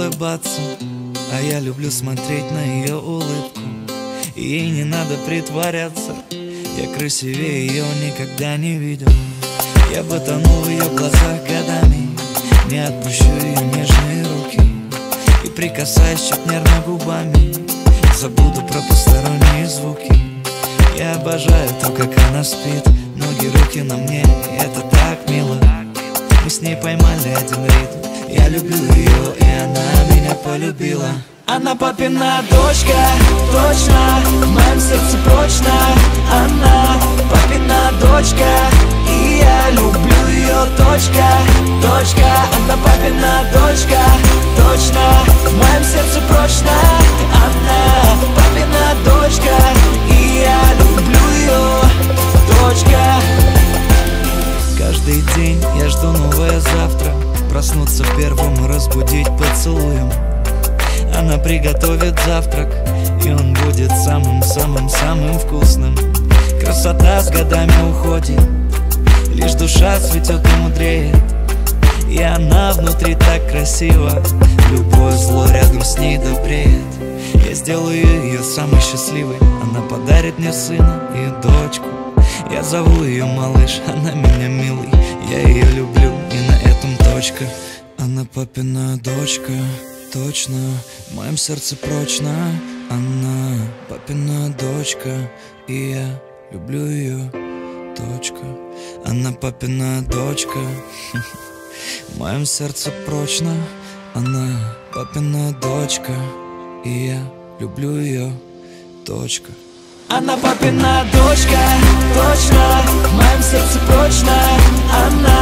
улыбаться, а я люблю смотреть на ее улыбку. Ей не надо притворяться, я красивее ее никогда не видел. Я бы тонул в ее глазах годами, не отпущу ее нежные руки. И прикасаясь чуть нервно губами, забуду про посторонние звуки. Я обожаю то, как она спит, ноги, руки на мне, и это так мило. Мы с ней поймали один ритм, я люблю ее, и она меня полюбила. Она папина дочка, точно, в моем сердце прочно. Она папина дочка, и я люблю ее, точка, точка. Она папина дочка, точно, в моем сердце прочно. Она папина дочка, и я люблю ее, точка. Каждый день я жду новое завтра, проснуться первым и разбудить поцелуем. Она приготовит завтрак, и он будет самым-самым-самым вкусным. Красота с годами уходит, лишь душа цветет и мудреет. И она внутри так красива, любое зло рядом с ней добреет. Я сделаю ее самой счастливой, она подарит мне сына и дочку. Я зову ее малыш, она меня милый, я ее люблю, и на этом точка. Она папина дочка, точно, в моем сердце прочно. Она папина дочка, и я люблю ее, точка. Она папина дочка, в моем сердце прочно. Она папина дочка, и я люблю ее, точка. Она папина дочка, точно, в моем сердце прочно. Она